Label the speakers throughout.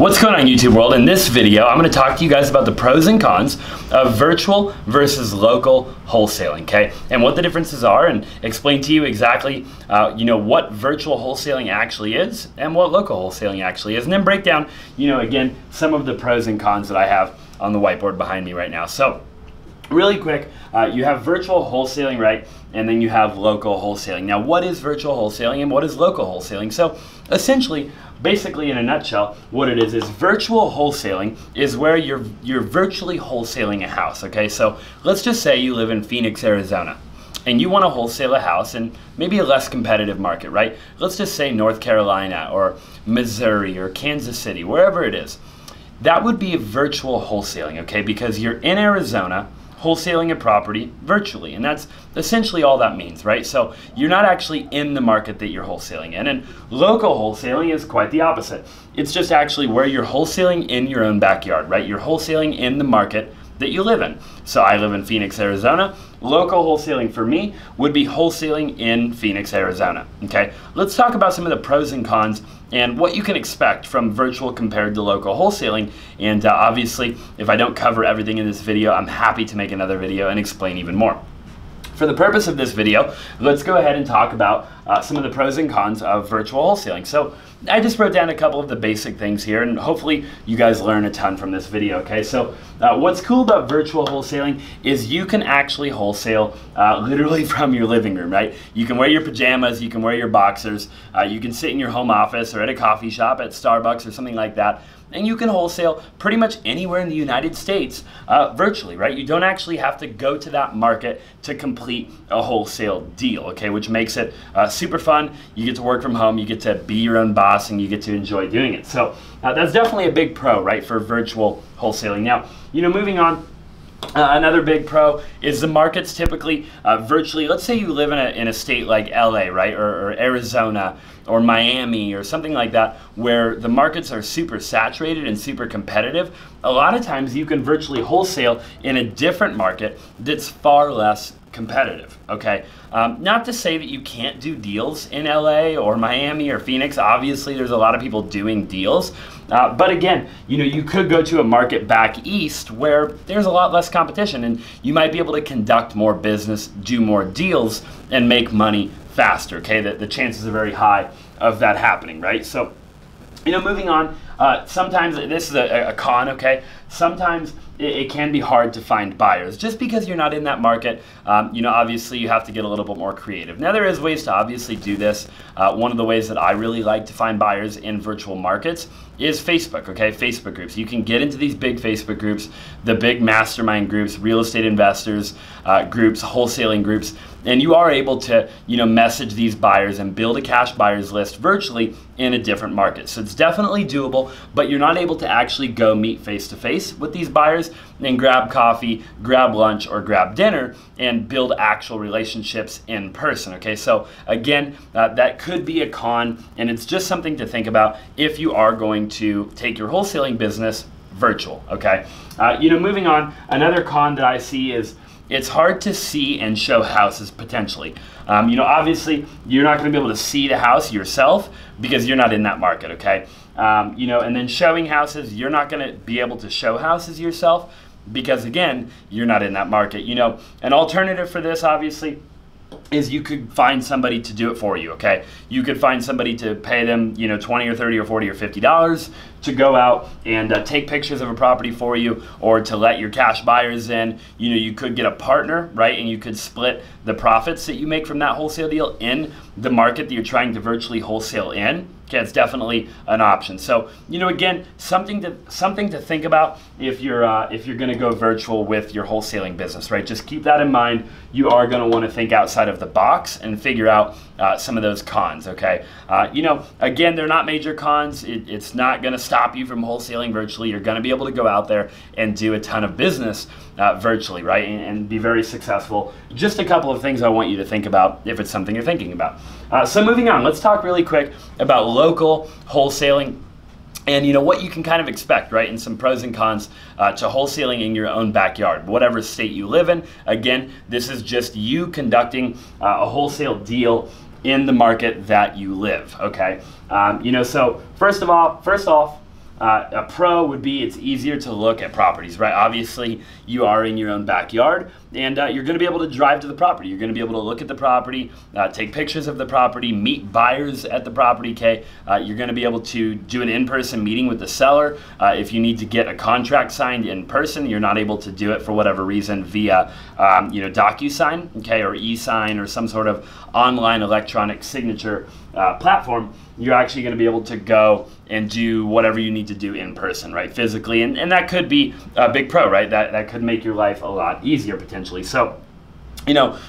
Speaker 1: What's going on, YouTube world? In this video, I'm going to talk to you guys about the pros and cons of virtual versus local wholesaling, okay? And what the differences are, and explain to you exactly, what virtual wholesaling actually is and what local wholesaling actually is, and then break down, again, some of the pros and cons that I have on the whiteboard behind me right now. So, really quick, you have virtual wholesaling, right? And then you have local wholesaling. Now, what is virtual wholesaling and what is local wholesaling? So, essentially, basically in a nutshell, what it is virtual wholesaling is where you're virtually wholesaling a house, okay? So, let's just say you live in Phoenix, Arizona, and you want to wholesale a house in maybe a less competitive market, right? Let's just say North Carolina or Missouri or Kansas City, wherever it is. That would be a virtual wholesaling, okay? Because you're in Arizona, wholesaling a property virtually, and that's essentially all that means, right? So you're not actually in the market that you're wholesaling in, and local wholesaling is quite the opposite. It's just actually where you're wholesaling in your own backyard, right? You're wholesaling in the market that you live in. So I live in Phoenix, Arizona. Local wholesaling for me would be wholesaling in Phoenix, Arizona, okay? Let's talk about some of the pros and cons and what you can expect from virtual compared to local wholesaling. And obviously, if I don't cover everything in this video, I'm happy to make another video and explain even more. For the purpose of this video, let's go ahead and talk about some of the pros and cons of virtual wholesaling. So I just wrote down a couple of the basic things here, and hopefully you guys learn a ton from this video, okay? So what's cool about virtual wholesaling is you can actually wholesale literally from your living room, right? You can wear your pajamas, you can wear your boxers, you can sit in your home office or at a coffee shop at Starbucks or something like that, and you can wholesale pretty much anywhere in the United States virtually, right? You don't actually have to go to that market to complete a wholesale deal, okay? Which makes it super fun. You get to work from home, you get to be your own boss, and you get to enjoy doing it. So that's definitely a big pro, right, for virtual wholesaling. Now, moving on, another big pro is the markets typically virtually. Let's say you live in a state like LA, right, or Arizona or Miami or something like that, where the markets are super saturated and super competitive. A lot of times you can virtually wholesale in a different market that's far less competitive, okay? Not to say that you can't do deals in LA or Miami or Phoenix. Obviously, there's a lot of people doing deals. But again, you could go to a market back east where there's a lot less competition, and you might be able to conduct more business, do more deals, and make money faster, okay? The chances are very high of that happening, right? So, moving on, sometimes this is a con, okay? Sometimes it can be hard to find buyers just because you're not in that market. Obviously you have to get a little bit more creative. Now there is ways to obviously do this. One of the ways that I really like to find buyers in virtual markets is Facebook, okay? Facebook groups. You can get into these big Facebook groups, the big mastermind groups, real estate investors groups, wholesaling groups, and you are able to, message these buyers and build a cash buyers list virtually in a different market. So it's definitely doable, but you're not able to actually go meet face-to-face with these buyers and grab coffee, grab lunch, or grab dinner and build actual relationships in person, okay? So again, that could be a con, and it's just something to think about if you are going to take your wholesaling business virtual, okay? Moving on, another con that I see is it's hard to see and show houses potentially. Obviously, you're not going to be able to see the house yourself because you're not in that market, okay? And then showing houses, you're not going to be able to show houses yourself because, again, you're not in that market. An alternative for this, obviously, is you could find somebody to do it for you, okay? You could find somebody to pay them, $20 or $30 or $40 or $50 to go out and take pictures of a property for you, or to let your cash buyers in. You could get a partner, right? And you could split the profits that you make from that wholesale deal in the market that you're trying to virtually wholesale in. Okay, it's definitely an option. So, again, something to think about if you're going to go virtual with your wholesaling business, right? Just keep that in mind. You are going to want to think outside of the box and figure out some of those cons, okay? Again, they're not major cons. It's not going to stop you from wholesaling virtually. You're going to be able to go out there and do a ton of business virtually, right? And be very successful. Just a couple of things I want you to think about if it's something you're thinking about. So moving on, let's talk really quick about local wholesaling and what you can kind of expect, right? And some pros and cons to wholesaling in your own backyard, whatever state you live in. Again, this is just you conducting a wholesale deal in the market that you live, okay? So first off, a pro would be it's easier to look at properties, right? Obviously, you are in your own backyard, and you're going to be able to drive to the property. You're going to be able to look at the property, take pictures of the property, meet buyers at the property, okay? You're going to be able to do an in-person meeting with the seller. If you need to get a contract signed in person, you're not able to do it for whatever reason via, DocuSign, okay, or e-sign or some sort of online electronic signature platform. You're actually going to be able to go and do whatever you need to do in person, right, physically, and that could be a big pro, right? That could make your life a lot easier potentially. So,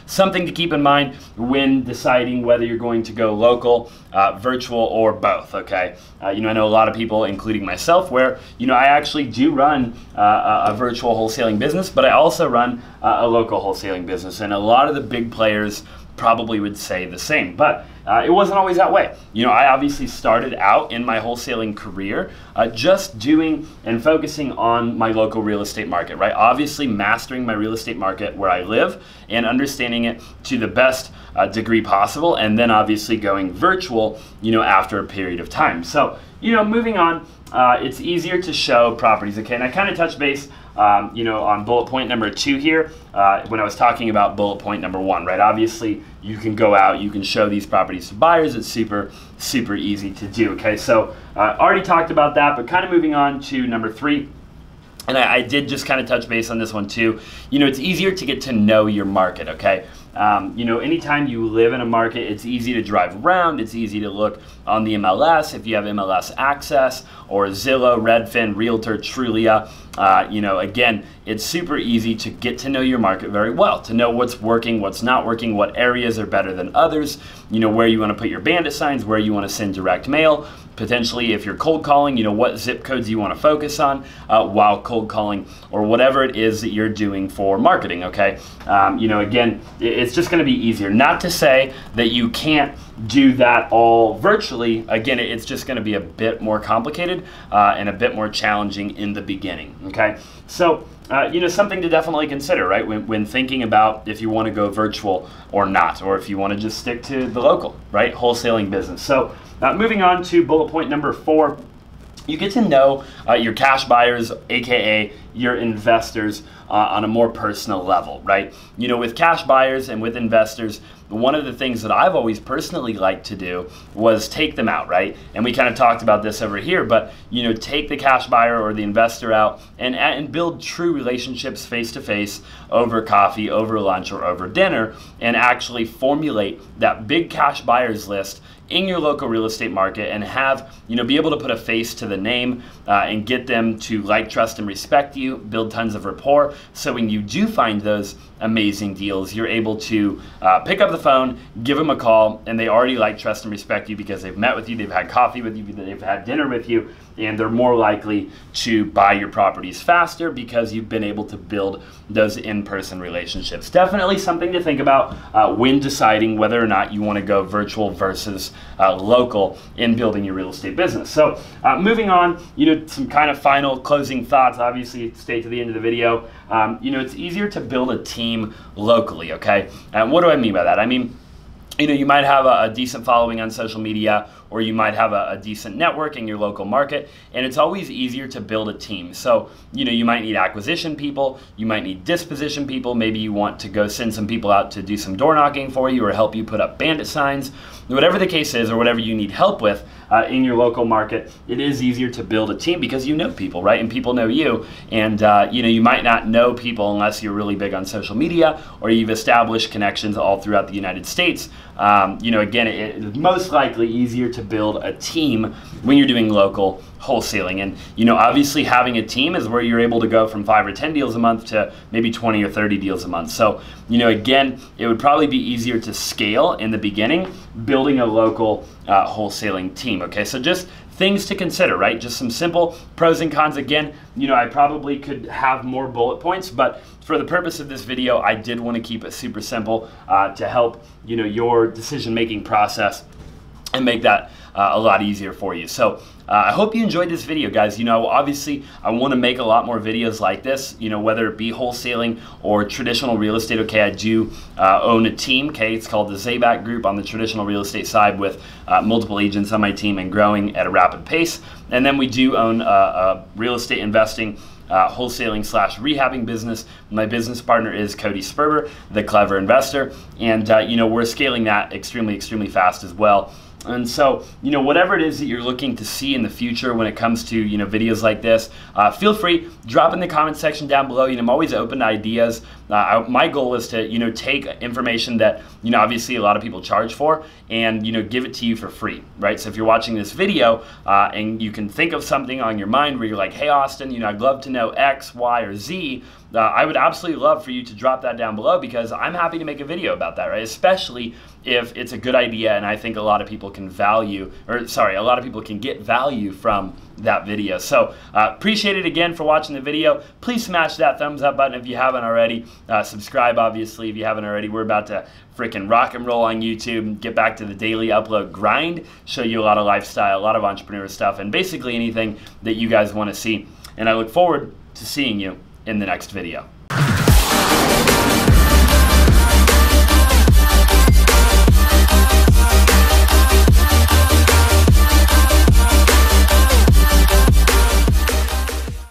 Speaker 1: something to keep in mind when deciding whether you're going to go local, virtual, or both, okay? I know a lot of people, including myself, where, I actually do run a virtual wholesaling business, but I also run a local wholesaling business, and a lot of the big players probably would say the same, but it wasn't always that way. I obviously started out in my wholesaling career just doing and focusing on my local real estate market, right? Obviously mastering my real estate market where I live and understanding it to the best degree possible, and then obviously going virtual, after a period of time. So, moving on, it's easier to show properties, okay? And I kind of touched base on bullet point number 2 here when I was talking about bullet point number 1, right? Obviously, you can go out, you can show these properties to buyers. It's super, super easy to do, okay? So already talked about that, but kind of moving on to number 3. And I did just kind of touch base on this one too. It's easier to get to know your market, okay? Anytime you live in a market, it's easy to drive around. It's easy to look on the MLS if you have MLS access, or Zillow, Redfin, Realtor, Trulia. Again, it's super easy to get to know your market very well, to know what's working, what's not working, what areas are better than others, where you want to put your bandit signs, where you want to send direct mail. Potentially, if you're cold calling, what zip codes you want to focus on while cold calling, or whatever it is that you're doing for marketing, okay? Again, it's just going to be easier. Not to say that you can't do that all virtually. Again, it's just going to be a bit more complicated and a bit more challenging in the beginning, okay? So, something to definitely consider, right, when thinking about if you want to go virtual or not, or if you want to just stick to the local, right, wholesaling business. So, moving on to bullet point number 4, you get to know your cash buyers, aka your investors, on a more personal level, right? With cash buyers and with investors, one of the things that I've always personally liked to do was take them out, right? And we kind of talked about this over here, but take the cash buyer or the investor out and build true relationships face to face over coffee, over lunch, or over dinner, and actually formulate that big cash buyers list in your local real estate market, and have, be able to put a face to the name and get them to like, trust, and respect you, build tons of rapport. So when you do find those amazing deals, you're able to pick up the phone, give them a call, and they already like, trust, and respect you because they've met with you, they've had coffee with you, they've had dinner with you, and they're more likely to buy your properties faster because you've been able to build those in-person relationships. Definitely something to think about when deciding whether or not you want to go virtual versus local in building your real estate business. So moving on, some kind of final closing thoughts. Obviously, stay to the end of the video. It's easier to build a team locally, okay? And what do I mean by that? I mean, you might have a decent following on social media, or you might have a decent network in your local market, and it's always easier to build a team. So, you might need acquisition people, you might need disposition people, maybe you want to go send some people out to do some door knocking for you or help you put up bandit signs. Whatever the case is, or whatever you need help with in your local market, it is easier to build a team because you know people, right? And people know you, and you might not know people unless you're really big on social media or you've established connections all throughout the United States. Again, it's most likely easier to build a team when you're doing local wholesaling. And obviously having a team is where you're able to go from 5 or 10 deals a month to maybe 20 or 30 deals a month. So again, it would probably be easier to scale in the beginning building a local wholesaling team. Okay, so just things to consider, right? Just some simple pros and cons. Again, I probably could have more bullet points, but for the purpose of this video, I did want to keep it super simple to help your decision-making process and make that a lot easier for you. So I hope you enjoyed this video, guys. You know, obviously I want to make a lot more videos like this, you know, whether it be wholesaling or traditional real estate. Okay, I do own a team, okay, it's called the Zabak Group on the traditional real estate side with multiple agents on my team and growing at a rapid pace. And then we do own a real estate investing wholesaling / rehabbing business. My business partner is Cody Sperber, the clever investor, and you know, we're scaling that extremely fast as well. And so, you know, whatever it is that you're looking to see in the future when it comes to, you know, videos like this, feel free, drop in the comment section down below. You know, I'm always open to ideas. My goal is to, you know, take information that, you know, obviously a lot of people charge for and, you know, give it to you for free, right? So if you're watching this video and you can think of something on your mind where you're like, hey, Austin, you know, I'd love to know X, Y, or Z, I would absolutely love for you to drop that down below, because I'm happy to make a video about that, right? Especially if it's a good idea and I think a lot of people can a lot of people can get value from that video. So appreciate it again for watching the video. Please smash that thumbs up button if you haven't already. Subscribe, obviously, if you haven't already. We're about to freaking rock and roll on YouTube, get back to the daily upload grind, show you a lot of lifestyle, a lot of entrepreneur stuff, and basically anything that you guys want to see. And I look forward to seeing you in the next video.